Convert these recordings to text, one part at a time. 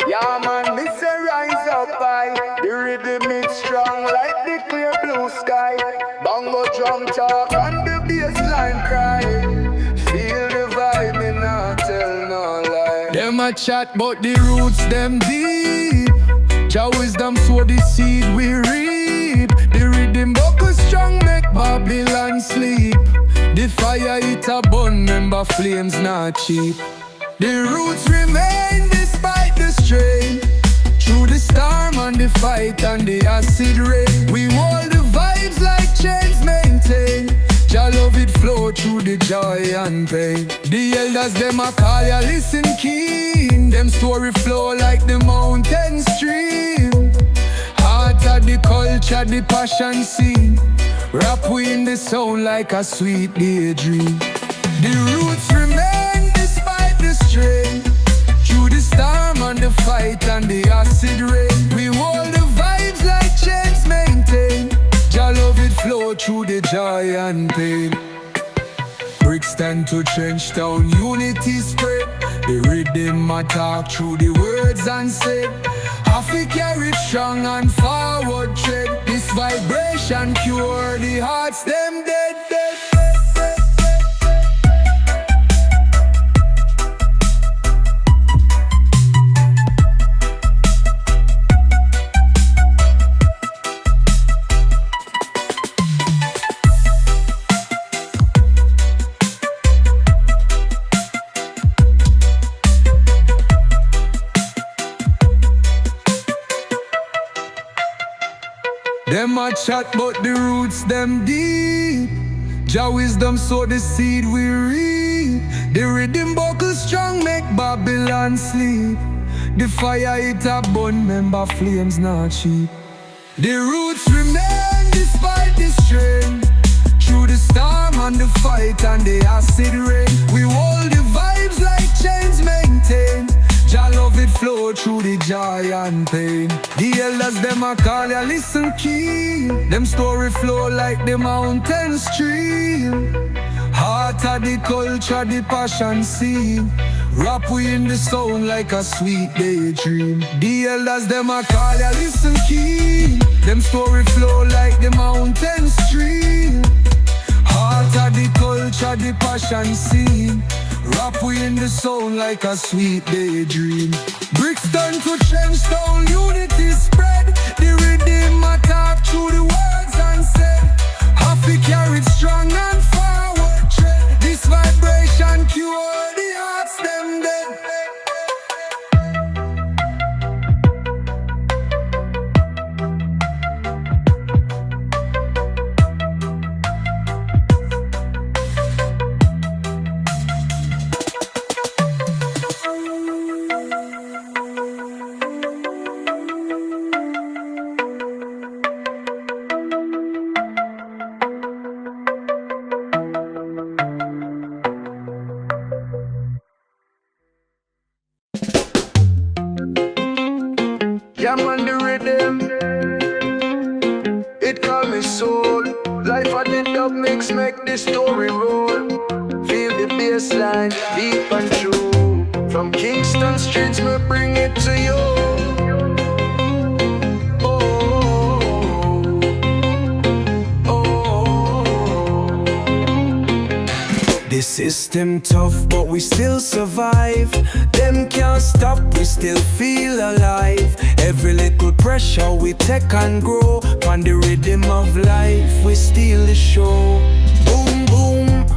Yeah man, me say rise up high. The rhythm is strong like the clear blue sky. Bongo drum talk and the bassline cry. Feel the vibe, me not tell no lie. Them a chat but the roots them deep. Jah wisdom sow the seed we reap. The rhythm buckle strong make Babylon sleep. The fire it a burn, remember flames not cheap. The roots remain despite the strain. Through the storm and the fight and the acid rain, we hold the vibes like chains maintain. Jah love it flow through the joy and pain. The elders them a call ya listen keen. Them story flow like the mountain stream. Heart of the culture, the passion scene. Rap we in the sound like a sweet daydream. The roots remain despite the strain. Through the storm and the fight and the acid rain, we hold the vibes like chains maintain. Jah love it flow through the joy and pain. Bricks stand to trench town, unity spread. The rhythm a talk through the words and said. Half carry strong and forward tread. This vibration cure the hearts them dead, dead. Them a chat but the roots them deep. Jah wisdom sow the seed we reap. The rhythm buckle strong make Babylon sleep. The fire it a burn, remember flames not cheap. The roots remain despite the strain. Through the storm and the fight and the acid rain, we hold the vibes like chains maintain. Jah love it flow through the joy and pain. The elders them a call ya listen keen. Them story flow like the mountain stream. Heart of the culture, the passion scene. Rap we in the sound like a sweet daydream. The elders them a call ya listen keen. Them story flow like the mountain stream. Heart of the culture, the passion scene. Rap we in the sound like a sweet daydream. Bricks turn to trench town, unity spread. The rhythm a talk through the words and said. Happy carried strong and forward tread. This vibration cure the hearts them dead. Jam on the rhythm, it call me soul. Life at the dub mix make the story roll. Feel the bassline deep and true. From Kingston streets me bring it to you. The system tough, but we still survive. Them can't stop, we still feel alive. Every little pressure we take and grow. On the rhythm of life, we steal the show. Boom, boom,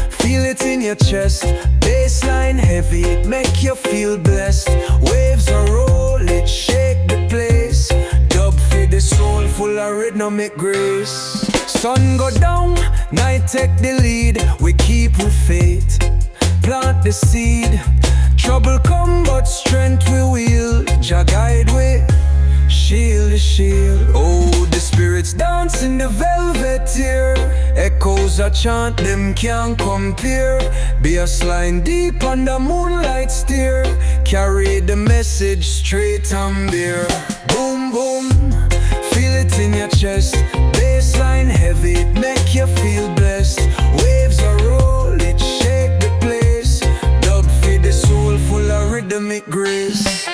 feel it in your chest. Bassline heavy, it make you feel blessed. Waves are roll, it shake the place. Dub for the soul, full of rhythmic grace. Sun go down, night take the lead. We keep with faith, plant the seed. Trouble come but strength we will. Jah guide we, shield the shield. Oh, the spirits dance in the velvet here. Echoes a chant, them can't compare. Bassline deep under moonlight steer. Carry the message straight and bare. Boom, boom, feel it in your chest. Bassline heavy, it make you feel blessed. Waves are roll, it shake the place. Dub for the soul, full of rhythmic grace.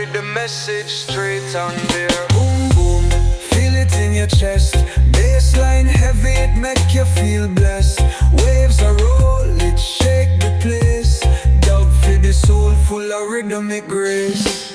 with the message straight on there. Boom boom, feel it in your chest. Bassline heavy, it make you feel blessed. Waves are roll, it shake the place. Dub for the soul, full of rhythmic grace.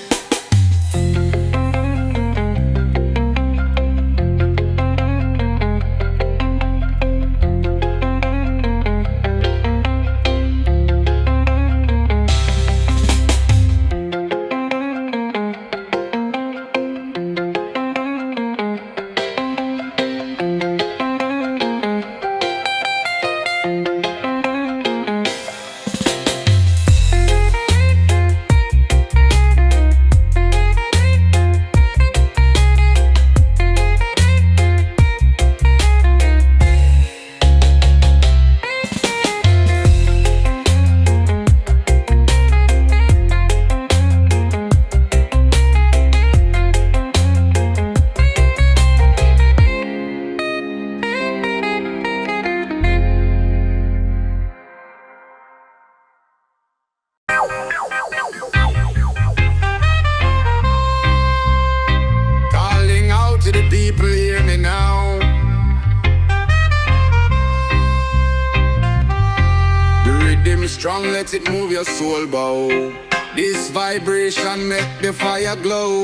Calling out to the people, hear me now. The rhythm is strong, let it move your soul bow. This vibration make the fire glow.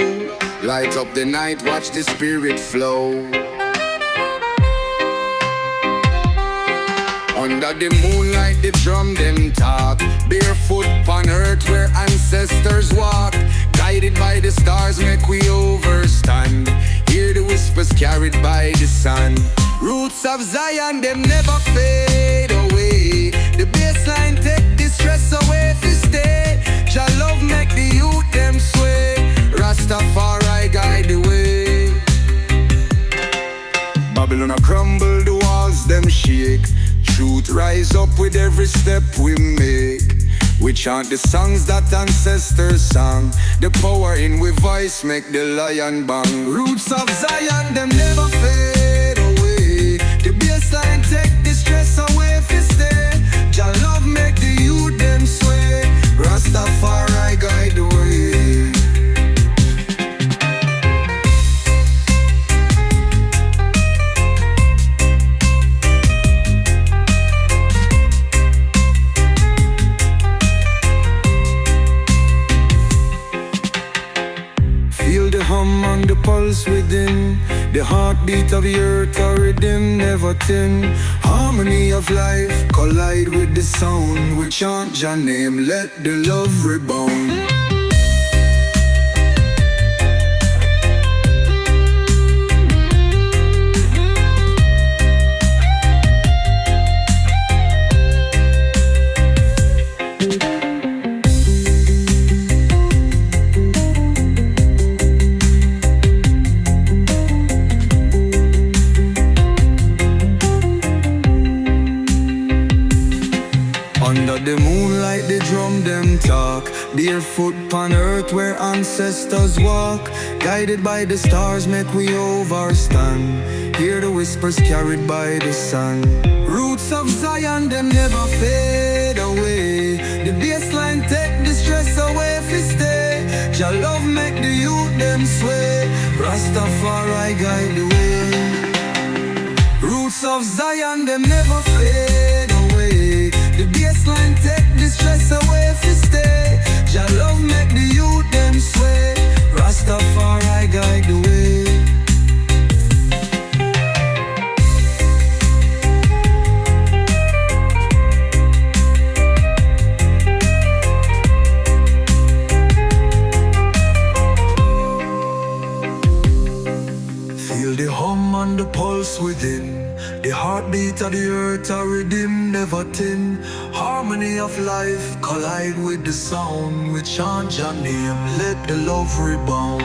Light up the night, watch the spirit flow. Under the moonlight, the drum them talk. Barefoot on earth where ancestors walk. Guided by the stars, make we overstand. Hear the whispers carried by the sun. Roots of Zion, them never fade away. The bassline take the stress away if you stay. Jah love make the youth them sway. Rastafari guide the way. Babylon a crumble, the walls them shake. Truth rise up with every step we make. We chant the songs that ancestors sang. The power in we voice make the lion bang. Roots of Zion, them never fade away. The bassline take the stress away if you stay. Jah love make the youth them sway. Rastafari guide the way. Hum on the pulse within. The heartbeat of the earth, a rhythm never thin. Harmony of life collide with the sound. We chant your name, let the love rebound. Under the moonlight, the drum them talk. Barefoot on earth where ancestors walk. Guided by the stars, make we overstand. Hear the whispers carried by the sun. Roots of Zion, them never fade away. The bassline take the stress away if you stay. Jah love make the youth them sway. Rastafari guide the way. Roots of Zion, them never fade away. The bassline take the stress away if you stay. Jah love make the youth them sway. Rastafari guide the way. Feel the hum on the pulse within. The heartbeat of the earth, a rhythm never thin. Harmony of life collide with the sound. We chant your name, let the love rebound.